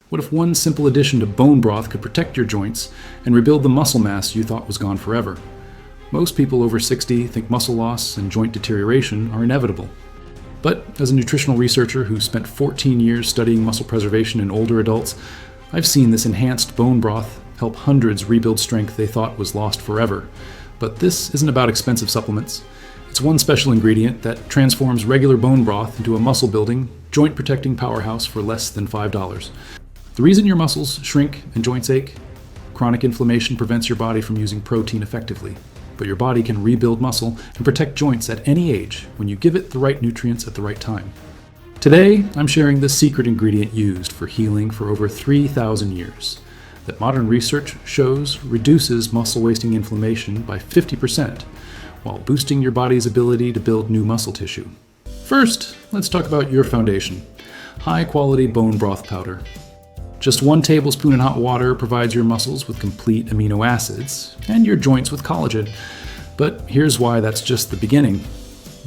What if one simple addition to bone broth could protect your joints and rebuild the muscle mass you thought was gone forever? Most people over 60 think muscle loss and joint deterioration are inevitable. But as a nutritional researcher who spent 14 years studying muscle preservation in older adults, I've seen this enhanced bone broth help hundreds rebuild strength they thought was lost forever. But this isn't about expensive supplements. It's one special ingredient that transforms regular bone broth into a muscle-building, joint-protecting powerhouse for less than $5. The reason your muscles shrink and joints ache? Chronic inflammation prevents your body from using protein effectively. But your body can rebuild muscle and protect joints at any age when you give it the right nutrients at the right time. Today, I'm sharing the secret ingredient used for healing for over 3,000 years that modern research shows reduces muscle-wasting inflammation by 50% while boosting your body's ability to build new muscle tissue. First, let's talk about your foundation: high-quality bone broth powder. Just 1 tablespoon in hot water provides your muscles with complete amino acids and your joints with collagen. But here's why that's just the beginning.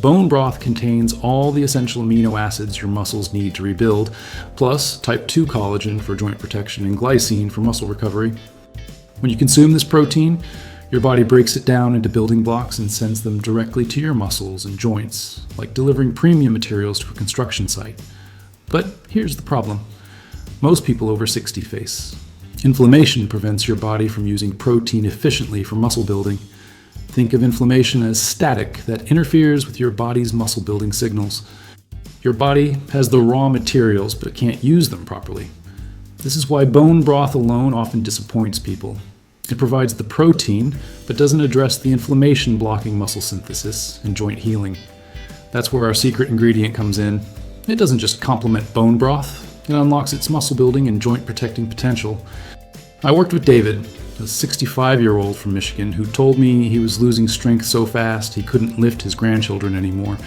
Bone broth contains all the essential amino acids your muscles need to rebuild, plus type 2 collagen for joint protection and glycine for muscle recovery. When you consume this protein, your body breaks it down into building blocks and sends them directly to your muscles and joints, like delivering premium materials to a construction site. But here's the problem. Most people over 60 face. Inflammation prevents your body from using protein efficiently for muscle building. Think of inflammation as static that interferes with your body's muscle building signals. Your body has the raw materials but can't use them properly. This is why bone broth alone often disappoints people. It provides the protein but doesn't address the inflammation blocking muscle synthesis and joint healing. That's where our secret ingredient comes in. It doesn't just complement bone broth. It unlocks its muscle building and joint protecting potential. I worked with David, a 65-year-old from Michigan, who told me he was losing strength so fast he couldn't lift his grandchildren anymore.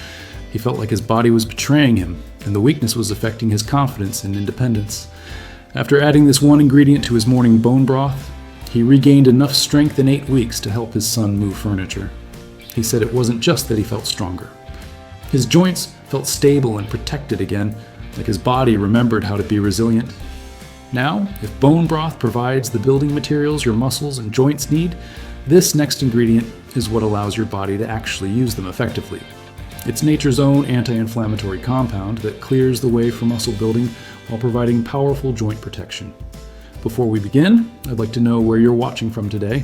He felt like his body was betraying him, and the weakness was affecting his confidence and independence. After adding this one ingredient to his morning bone broth, he regained enough strength in 8 weeks to help his son move furniture. He said it wasn't just that he felt stronger. His joints felt stable and protected again, like his body remembered how to be resilient. Now, if bone broth provides the building materials your muscles and joints need, this next ingredient is what allows your body to actually use them effectively. It's nature's own anti-inflammatory compound that clears the way for muscle building while providing powerful joint protection. Before we begin, I'd like to know where you're watching from today.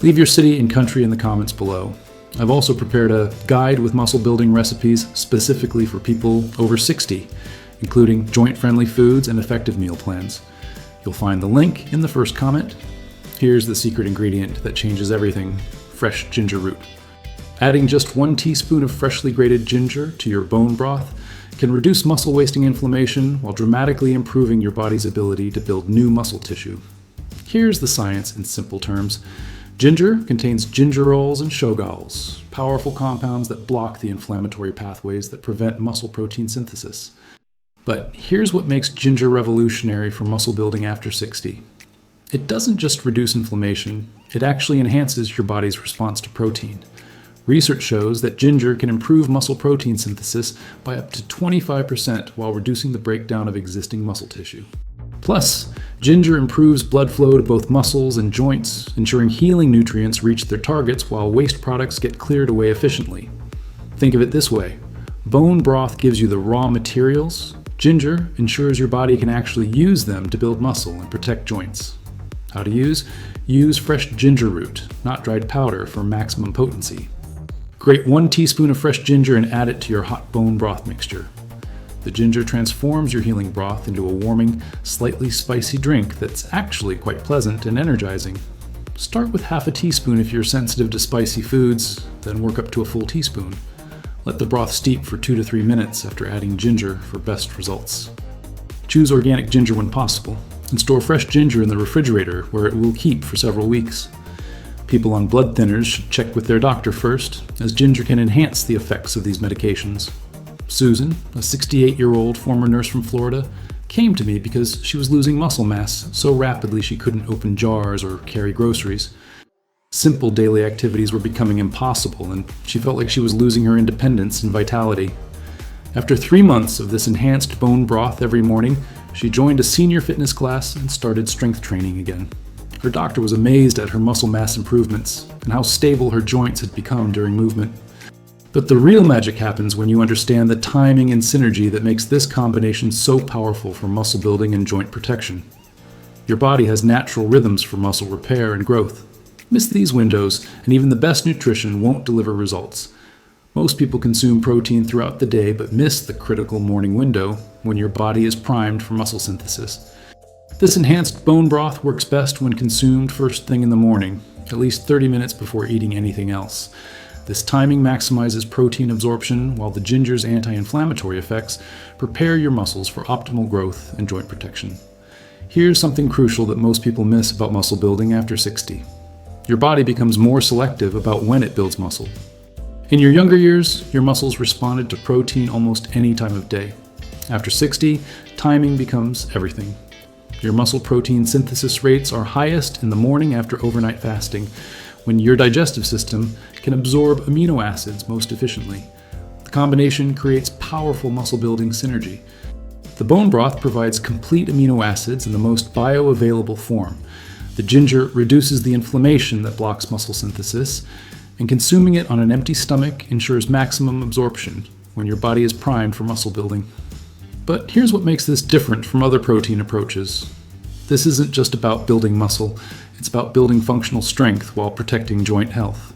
Leave your city and country in the comments below. I've also prepared a guide with muscle building recipes specifically for people over 60, including joint-friendly foods and effective meal plans. You'll find the link in the first comment. Here's the secret ingredient that changes everything: fresh ginger root. Adding just 1 teaspoon of freshly grated ginger to your bone broth can reduce muscle-wasting inflammation while dramatically improving your body's ability to build new muscle tissue. Here's the science in simple terms. Ginger contains gingerols and shogaols, powerful compounds that block the inflammatory pathways that prevent muscle protein synthesis. But here's what makes ginger revolutionary for muscle building after 60. It doesn't just reduce inflammation, it actually enhances your body's response to protein. Research shows that ginger can improve muscle protein synthesis by up to 25% while reducing the breakdown of existing muscle tissue. Plus, ginger improves blood flow to both muscles and joints, ensuring healing nutrients reach their targets while waste products get cleared away efficiently. Think of it this way: bone broth gives you the raw materials. Ginger ensures your body can actually use them to build muscle and protect joints. How to use? Use fresh ginger root, not dried powder, for maximum potency. Grate 1 teaspoon of fresh ginger and add it to your hot bone broth mixture. The ginger transforms your healing broth into a warming, slightly spicy drink that's actually quite pleasant and energizing. Start with half a teaspoon if you're sensitive to spicy foods, then work up to a full teaspoon. Let the broth steep for 2 to 3 minutes after adding ginger for best results. Choose organic ginger when possible, and store fresh ginger in the refrigerator where it will keep for several weeks. People on blood thinners should check with their doctor first, as ginger can enhance the effects of these medications. Susan, a 68-year-old former nurse from Florida, came to me because she was losing muscle mass so rapidly she couldn't open jars or carry groceries. Simple daily activities were becoming impossible, and she felt like she was losing her independence and vitality. After 3 months of this enhanced bone broth every morning, She joined a senior fitness class and started strength training again. Her doctor was amazed at her muscle mass improvements and how stable her joints had become during movement. But the real magic happens when you understand the timing and synergy that makes this combination so powerful for muscle building and joint protection. Your body has natural rhythms for muscle repair and growth. Miss these windows, and even the best nutrition won't deliver results. Most people consume protein throughout the day but miss the critical morning window when your body is primed for muscle synthesis. This enhanced bone broth works best when consumed first thing in the morning, at least 30 minutes before eating anything else. This timing maximizes protein absorption, while the ginger's anti-inflammatory effects prepare your muscles for optimal growth and joint protection. Here's something crucial that most people miss about muscle building after 60. Your body becomes more selective about when it builds muscle. In your younger years, your muscles responded to protein almost any time of day. After 60, timing becomes everything. Your muscle protein synthesis rates are highest in the morning after overnight fasting, when your digestive system can absorb amino acids most efficiently. The combination creates powerful muscle-building synergy. The bone broth provides complete amino acids in the most bioavailable form. The ginger reduces the inflammation that blocks muscle synthesis, and consuming it on an empty stomach ensures maximum absorption when your body is primed for muscle building. But here's what makes this different from other protein approaches. This isn't just about building muscle, it's about building functional strength while protecting joint health.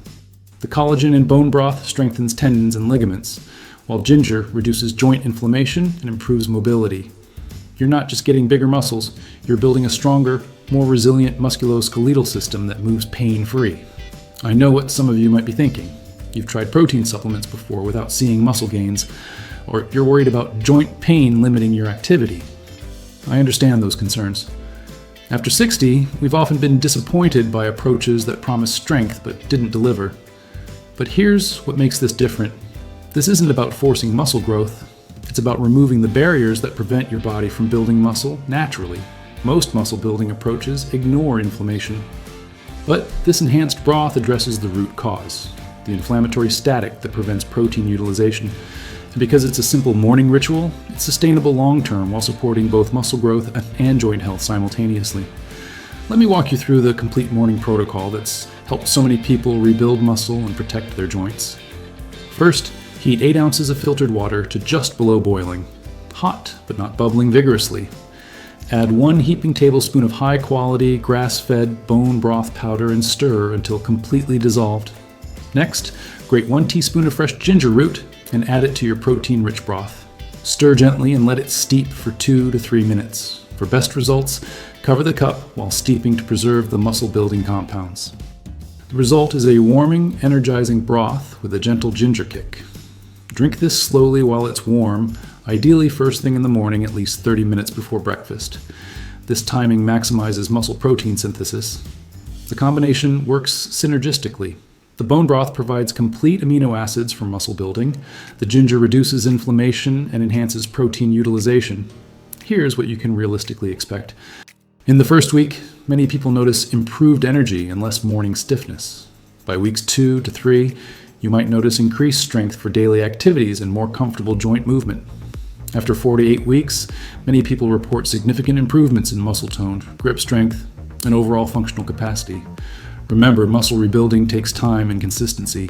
The collagen in bone broth strengthens tendons and ligaments, while ginger reduces joint inflammation and improves mobility. You're not just getting bigger muscles, you're building a stronger, more resilient musculoskeletal system that moves pain-free. I know what some of you might be thinking. You've tried protein supplements before without seeing muscle gains, or you're worried about joint pain limiting your activity. I understand those concerns. After 60, we've often been disappointed by approaches that promise strength but didn't deliver. But here's what makes this different. This isn't about forcing muscle growth. It's about removing the barriers that prevent your body from building muscle naturally. Most muscle building approaches ignore inflammation. But this enhanced broth addresses the root cause, the inflammatory static that prevents protein utilization. And because it's a simple morning ritual, it's sustainable long-term while supporting both muscle growth and joint health simultaneously. Let me walk you through the complete morning protocol that's helped so many people rebuild muscle and protect their joints. First, heat 8 ounces of filtered water to just below boiling. Hot, but not bubbling vigorously. Add 1 heaping tablespoon of high-quality, grass-fed bone broth powder and stir until completely dissolved. Next, grate 1 teaspoon of fresh ginger root and add it to your protein-rich broth. Stir gently and let it steep for 2 to 3 minutes. For best results, cover the cup while steeping to preserve the muscle-building compounds. The result is a warming, energizing broth with a gentle ginger kick. Drink this slowly while it's warm, ideally first thing in the morning, at least 30 minutes before breakfast. This timing maximizes muscle protein synthesis. The combination works synergistically. The bone broth provides complete amino acids for muscle building. The ginger reduces inflammation and enhances protein utilization. Here's what you can realistically expect. In the first week, many people notice improved energy and less morning stiffness. By weeks 2 to 3, you might notice increased strength for daily activities and more comfortable joint movement. After 4 to 8 weeks, many people report significant improvements in muscle tone, grip strength, and overall functional capacity. Remember, muscle rebuilding takes time and consistency.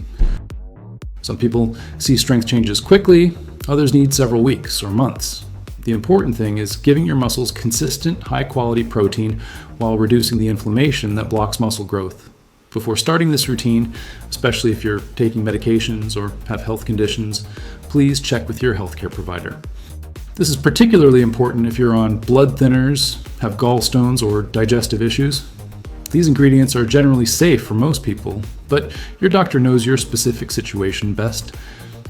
Some people see strength changes quickly, others need several weeks or months. The important thing is giving your muscles consistent, high-quality protein while reducing the inflammation that blocks muscle growth. Before starting this routine, especially if you're taking medications or have health conditions, please check with your healthcare provider. This is particularly important if you're on blood thinners, have gallstones, or digestive issues. These ingredients are generally safe for most people, but your doctor knows your specific situation best.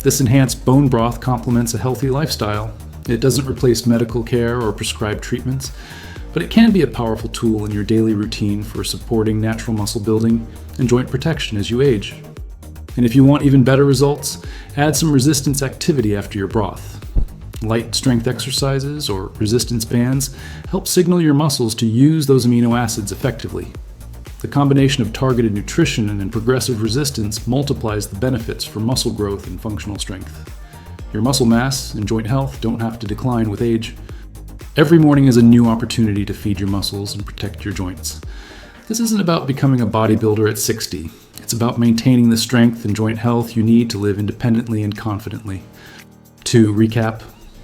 This enhanced bone broth complements a healthy lifestyle. It doesn't replace medical care or prescribed treatments, but it can be a powerful tool in your daily routine for supporting natural muscle building and joint protection as you age. And if you want even better results, add some resistance activity after your broth. Light strength exercises or resistance bands help signal your muscles to use those amino acids effectively. The combination of targeted nutrition and progressive resistance multiplies the benefits for muscle growth and functional strength. Your muscle mass and joint health don't have to decline with age. Every morning is a new opportunity to feed your muscles and protect your joints. This isn't about becoming a bodybuilder at 60. It's about maintaining the strength and joint health you need to live independently and confidently. To recap,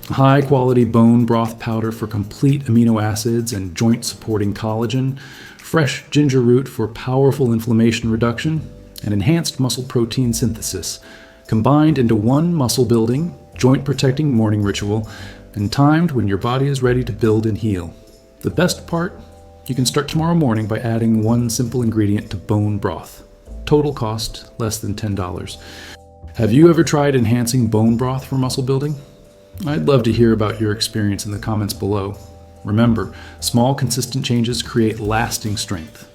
high-quality bone broth powder for complete amino acids and joint-supporting collagen, fresh ginger root for powerful inflammation reduction, and enhanced muscle protein synthesis, combined into one muscle-building, joint-protecting morning ritual, and timed when your body is ready to build and heal. The best part? You can start tomorrow morning by adding one simple ingredient to bone broth. Total cost, less than $10. Have you ever tried enhancing bone broth for muscle building? I'd love to hear about your experience in the comments below. Remember, small consistent changes create lasting strength.